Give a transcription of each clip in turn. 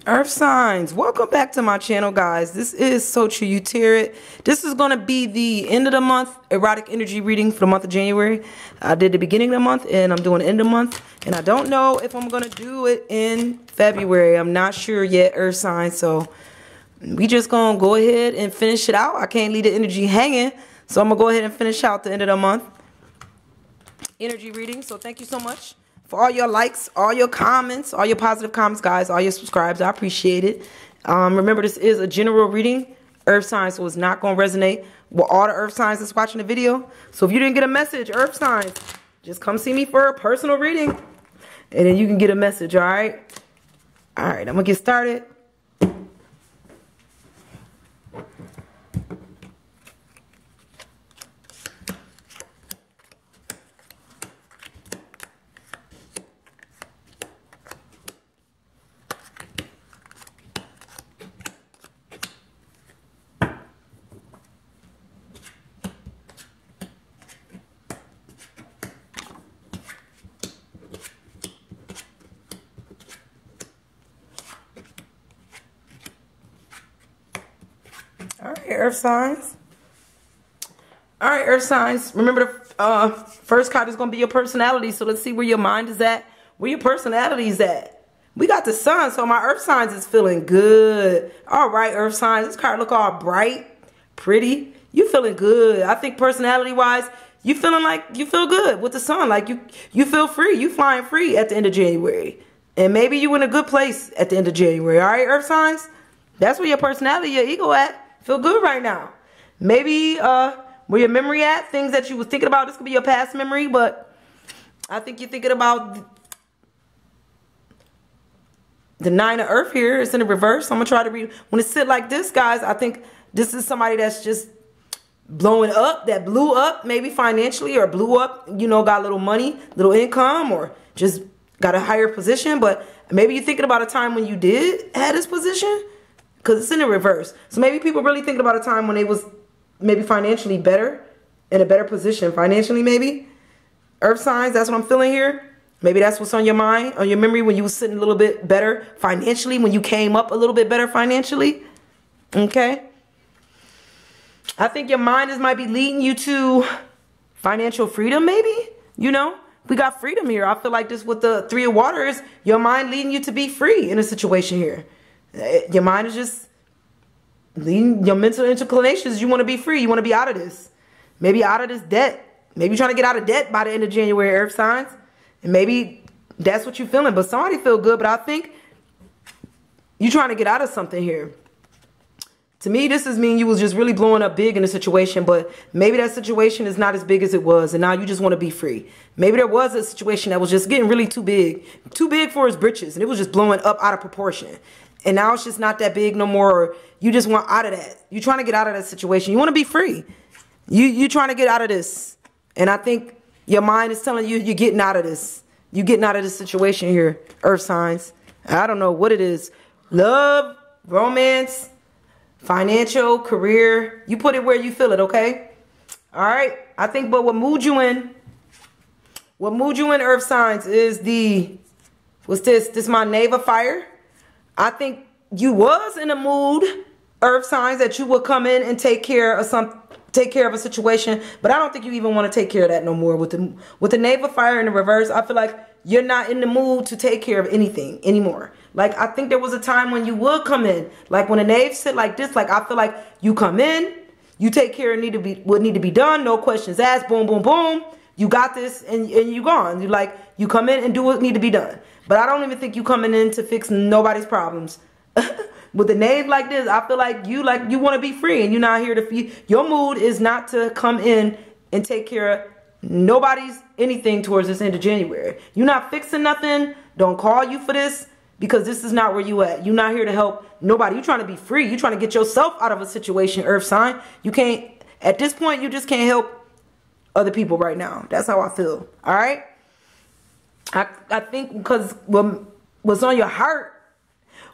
Earth signs, welcome back to my channel, guys. This is So True You Tear It. This is going to be the end of the month erotic energy reading for the month of January. I did the beginning of the month and I'm doing the end of the month, and I don't know if I'm going to do it in February. I'm not sure yet, Earth signs, so we just going to go ahead and finish it out. I can't leave the energy hanging, so I'm going to go ahead and finish out the end of the month energy reading. So thank you so much for all your likes, all your comments, all your positive comments, guys, all your subscribes. I appreciate it. Remember, this is a general reading, Earth signs, so it's not going to resonate with all the Earth signs that's watching the video. So if you didn't get a message, Earth signs, just come see me for a personal reading, and then you can get a message, all right? All right, I'm going to get started. All right, Earth signs. All right, Earth signs. Remember, the first card is going to be your personality. So let's see where your mind is at, where your personality is at. We got the sun, so my Earth signs is feeling good. All right, Earth signs. This card look all bright, pretty. You feeling good. I think personality-wise, you feeling like you feel good with the sun. Like you feel free. You flying free at the end of January. And maybe you in a good place at the end of January. All right, Earth signs? That's where your personality, your ego at. Feel good right now. Maybe where your memory at, things that you was thinking about. This could be your past memory, but I think you're thinking about the Nine of Earth here. It's in the reverse. I'm going to try to read. When it sit like this, guys, I think this is somebody that's just blowing up, that blew up maybe financially, or blew up, you know, got a little money, little income, or just got a higher position. But maybe you're thinking about a time when you did have this position, because it's in the reverse. So maybe people really thinking about a time when they was maybe financially better, in a better position financially maybe. Earth signs, that's what I'm feeling here. Maybe that's what's on your mind, on your memory, when you was sitting a little bit better financially, when you came up a little bit better financially. Okay. I think your mind might be leading you to financial freedom maybe. You know, we got freedom here. I feel like this with the Three of Waters, your mind leading you to be free in a situation here. Your mind is just leading your mental inclinations. You want to be free. You want to be out of this. Maybe out of this debt. Maybe you're trying to get out of debt by the end of January, Earth signs. And maybe that's what you're feeling. But somebody feel good. But I think you're trying to get out of something here. To me, this is mean you was just really blowing up big in a situation. But maybe that situation is not as big as it was. And now you just want to be free. Maybe there was a situation that was just getting really too big. Too big for his britches. And it was just blowing up out of proportion. And now it's just not that big no more. Or you just want out of that. You're trying to get out of that situation. You want to be free. You're trying to get out of this. And I think your mind is telling you you're getting out of this. You're getting out of this situation here, Earth signs. I don't know what it is. Love, romance, financial, career. You put it where you feel it, okay? All right. I think, but what mood you in, Earth signs, is the, what's this? This is my Knave of Fire. I think you was in a mood, Earth signs, that you would come in and take care of a situation, but I don't think you even want to take care of that no more. With the Knave of Fire in the reverse, I feel like you're not in the mood to take care of anything anymore. Like, I think there was a time when you would come in, like when a Knave sit like this, like I feel like you come in, you take care of what need to be done, no questions asked, boom, boom, boom. You got this, and you gone. You come in and do what need to be done. But I don't even think you coming in to fix nobody's problems. With the Knave like this, I feel like you want to be free, and you're not here to your mood is not to come in and take care of nobody's anything towards this end of January. You're not fixing nothing. Don't call you for this, because this is not where you at. You're not here to help nobody. You're trying to be free. You're trying to get yourself out of a situation, Earth sign. You can't, at this point, you just can't help other people right now. That's how I feel. All right. I think because what's on your heart,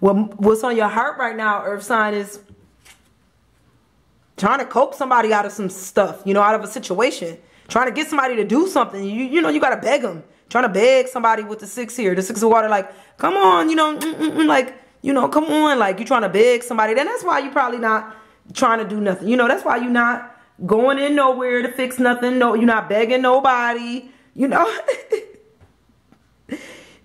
what's on your heart right now, Earth sign, is trying to coax somebody out of some stuff, you know, out of a situation. Trying to get somebody to do something. You know, you got to beg them. Trying to beg somebody with the 6 here. The 6 of water, like, come on, you know, like, You know, come on, like, you trying to beg somebody. Then that's why you probably not trying to do nothing. You know, that's why you not going in nowhere to fix nothing. No, you're not begging nobody, you know.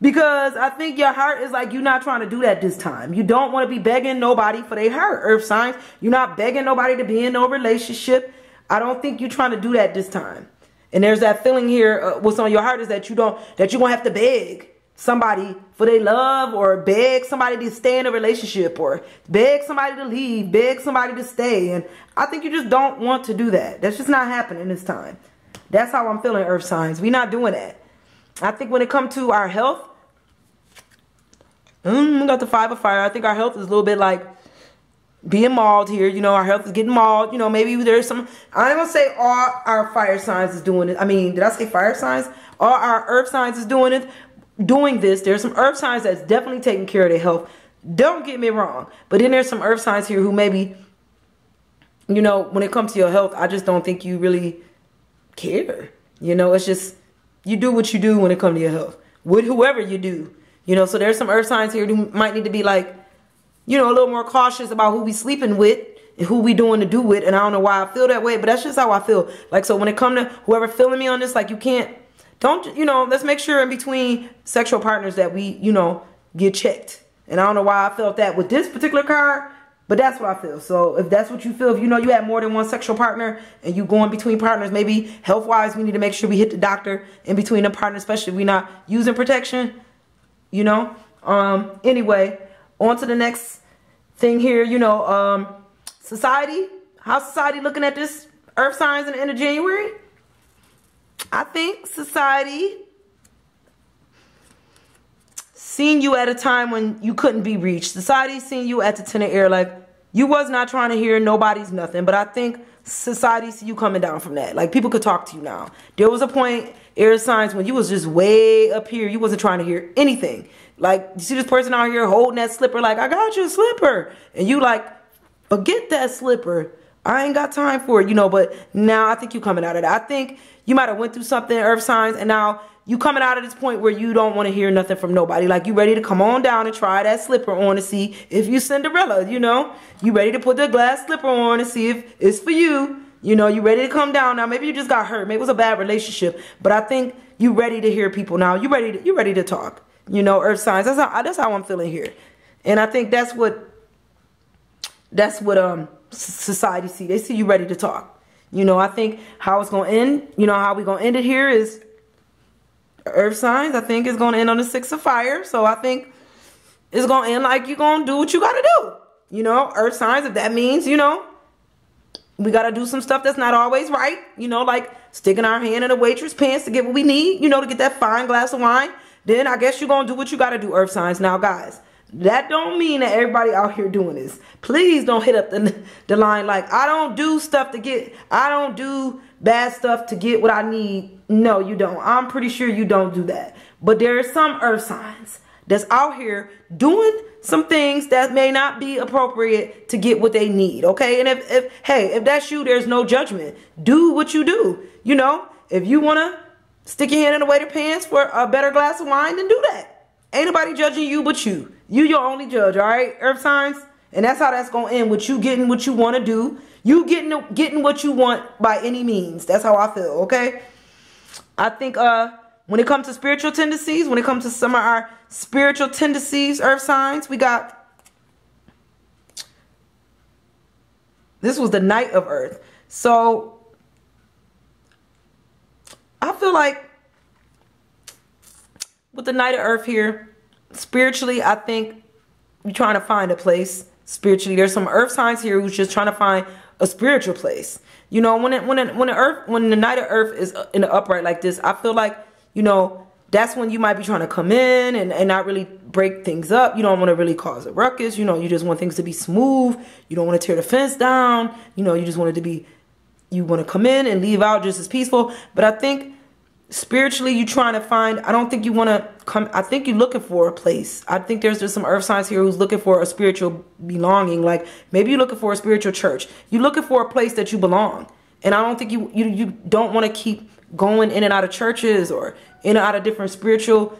Because I think your heart is like, you're not trying to do that this time. You don't want to be begging nobody for their heart, earth signs. You're not begging nobody to be in no relationship. I don't think you're trying to do that this time. And there's that feeling here, what's on your heart is that you're going to have to beg somebody for their love, or beg somebody to stay in a relationship, or beg somebody to leave, beg somebody to stay. And I think you just don't want to do that. That's just not happening this time. That's how I'm feeling, earth signs. We're not doing that. I think when it comes to our health, we got the 5 of fire. I think our health is a little bit like being mauled here. You know, our health is getting mauled. You know, maybe there's some, I ain't gonna say all our fire signs is doing it. I mean, did I say fire signs? All our earth signs is doing this. There's some earth signs that's definitely taking care of their health. Don't get me wrong. But then there's some earth signs here who maybe, you know, when it comes to your health, I just don't think you really care. You know, it's just, you do what you do when it comes to your health. With whoever you do. You know, so there's some earth signs here who might need to be like, you know, a little more cautious about who we sleeping with and who we doing to do with. And I don't know why I feel that way, but that's just how I feel. Like, so when it comes to whoever feeling me on this, like, you can't, don't, you know, let's make sure in between sexual partners that we, you know, get checked. And I don't know why I felt that with this particular card, but that's what I feel. So if that's what you feel, if you know you have more than one sexual partner and you going between partners, maybe health-wise, we need to make sure we hit the doctor in between the partners, especially if we're not using protection. You know, anyway, on to the next thing here, you know, society. How's society looking at this earth signs in the end of January? I think society seen you at a time when you couldn't be reached. Society seen you at the 10 of air, like you was not trying to hear nobody's nothing. But I think society see you coming down from that. Like, people could talk to you now. There was a point, air signs, when you was just way up here. You wasn't trying to hear anything. Like, you see this person out here holding that slipper, like, I got you a slipper. And you like, forget that slipper. I ain't got time for it, you know. But now I think you coming out of that. I think you might have went through something, earth signs, and now you coming out of this point where you don't want to hear nothing from nobody. Like, you ready to come on down and try that slipper on to see if you Cinderella, you know. You ready to put the glass slipper on and see if it's for you. You know, you ready to come down now. Maybe you just got hurt. Maybe it was a bad relationship. But I think you ready to hear people now. You ready to talk. You know, earth signs. That's how I'm feeling here. And I think that's what society see. They see you ready to talk. You know, I think how it's going to end, you know, how we going to end it here is earth signs. I think it's going to end on the 6 of fire. So I think it's going to end like you're going to do what you got to do. You know, earth signs, if that means, you know, we got to do some stuff that's not always right. You know, like sticking our hand in a waitress pants to get what we need, you know, to get that fine glass of wine. Then I guess you're going to do what you got to do, earth signs. Now, guys, that don't mean that everybody out here doing this. Please don't hit up the line like, I don't do bad stuff to get what I need. No, you don't. I'm pretty sure you don't do that. But there are some earth signs that's out here doing some things that may not be appropriate to get what they need, okay? And if that's you, there's no judgment. Do what you do. You know, if you want to stick your hand in the waiter pants for a better glass of wine, then do that. Ain't nobody judging you but you. You your only judge, all right, earth signs? And that's how that's going to end, with you getting what you want to do. You getting what you want by any means. That's how I feel, okay? I think when it comes to spiritual tendencies, when it comes to some of our spiritual tendencies, earth signs, we got, this was the Knight of Earth. So I feel like with the Knight of Earth here, spiritually, I think you're trying to find a place spiritually. There's some earth signs here who's just trying to find a spiritual place. You know, when the Knight of Earth is in the upright like this, I feel like, you know, that's when you might be trying to come in and not really break things up. You don't want to really cause a ruckus. You know, you just want things to be smooth. You don't want to tear the fence down. You know, you just want it to be, you want to come in and leave out just as peaceful. But I think spiritually, you're trying to find, I don't think you want to come, I think you're looking for a place. I think there's just some earth signs here who's looking for a spiritual belonging. Like, maybe you're looking for a spiritual church. You're looking for a place that you belong. And I don't think you don't want to keep going in and out of churches or in and out of different spiritual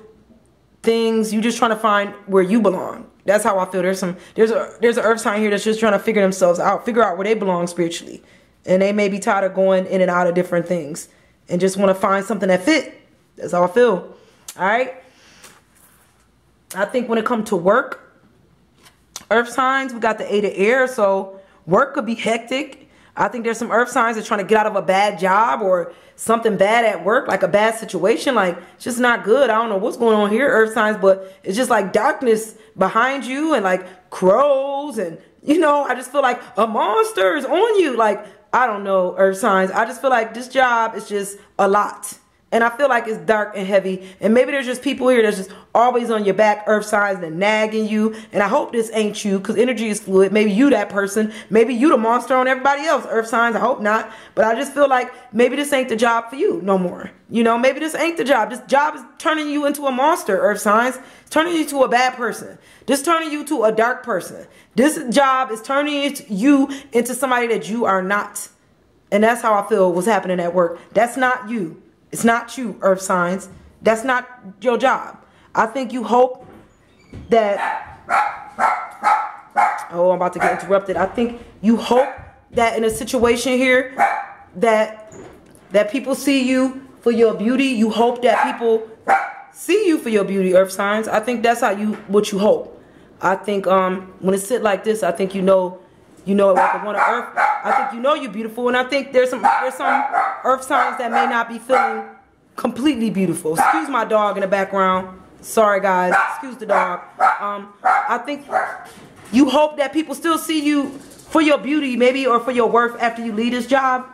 things. You're just trying to find where you belong. That's how I feel. There's an earth sign here that's just trying to figure themselves out, figure out where they belong spiritually. And they may be tired of going in and out of different things and just want to find something that fit. That's how I feel. All right. I think when it comes to work, earth signs, we got the 8 of air. So work could be hectic. I think there's some earth signs that are trying to get out of a bad job or something bad at work, like a bad situation. Like, it's just not good. I don't know what's going on here, earth signs, but it's just like darkness behind you and like crows. And, you know, I just feel like a monster is on you. Like, I don't know, earth signs. I just feel like this job is just a lot. And I feel like it's dark and heavy. And maybe there's just people here that's just always on your back, earth signs, and nagging you. And I hope this ain't you, because energy is fluid. Maybe you that person. Maybe you the monster on everybody else, earth signs. I hope not. But I just feel like maybe this ain't the job for you no more. You know, maybe this ain't the job. This job is turning you into a monster, earth signs. It's turning you to a bad person. This turning you to a dark person. This job is turning you into somebody that you are not. And that's how I feel was happening at work. That's not you. It's not you, earth signs. That's not your job. I think you hope that... Oh, I'm about to get interrupted. I think you hope that in a situation here that people see you for your beauty. You hope that people see you for your beauty, earth signs. I think that's what you hope. I think when it's sit like this, I think you know like the one of earth. I think you know you're beautiful, and I think there's some earth signs that may not be feeling completely beautiful. Excuse my dog in the background. Sorry guys, excuse the dog. I think you hope that people still see you for your beauty, maybe, or for your worth after you leave this job,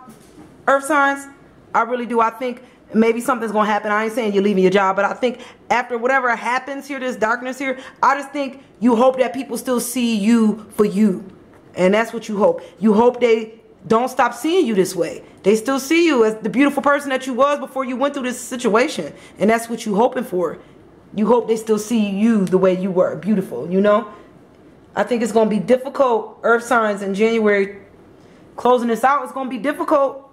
earth signs. I really do. I think maybe something's gonna happen. I ain't saying you're leaving your job, but I think after whatever happens here, this darkness here, I just think you hope that people still see you for you. And that's what you hope. You hope they don't stop seeing you this way. They still see you as the beautiful person that you was before you went through this situation. And that's what you hoping for. You hope they still see you the way you were, beautiful, you know? I think it's going to be difficult, earth signs, in January. Closing this out, it's going to be difficult.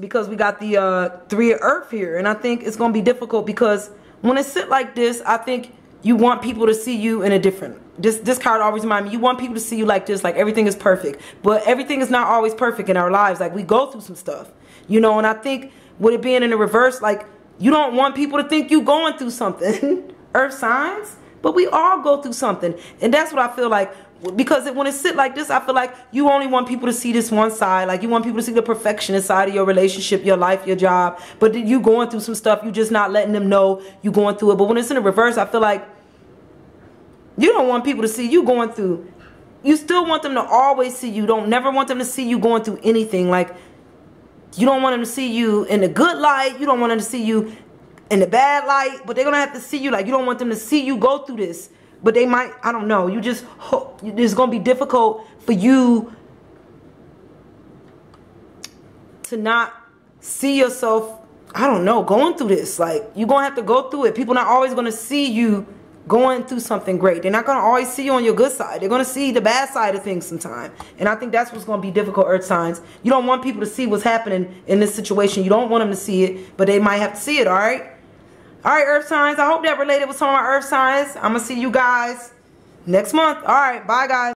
Because we got the 3 of earth here. And I think it's going to be difficult because when it sit like this, I think you want people to see you in a different... This card always reminds me, you want people to see you like this, like everything is perfect. But everything is not always perfect in our lives. Like, we go through some stuff, you know. And I think with it being in the reverse, like, you don't want people to think you going through something, earth signs. But we all go through something. And that's what I feel like. Because when it sit like this, I feel like you only want people to see this one side. Like, you want people to see the perfectionist side of your relationship, your life, your job. But you going through some stuff, you just not letting them know you going through it. But when it's in the reverse, I feel like you don't want people to see you going through. You still want them to always see you. Don't never want them to see you going through anything. Like, you don't want them to see you in the good light. You don't want them to see you in the bad light. But they're going to have to see you. Like, you don't want them to see you go through this. But they might, I don't know. You just hope it's going to be difficult for you to not see yourself, I don't know, going through this. Like, you're going to have to go through it. People not always going to see you going through something great. They're not going to always see you on your good side. They're going to see the bad side of things sometimes. And I think that's what's going to be difficult, earth signs. You don't want people to see what's happening in this situation. You don't want them to see it, but they might have to see it, all right? All right, earth signs. I hope that related with some of my earth signs. I'm going to see you guys next month. All right, bye, guys.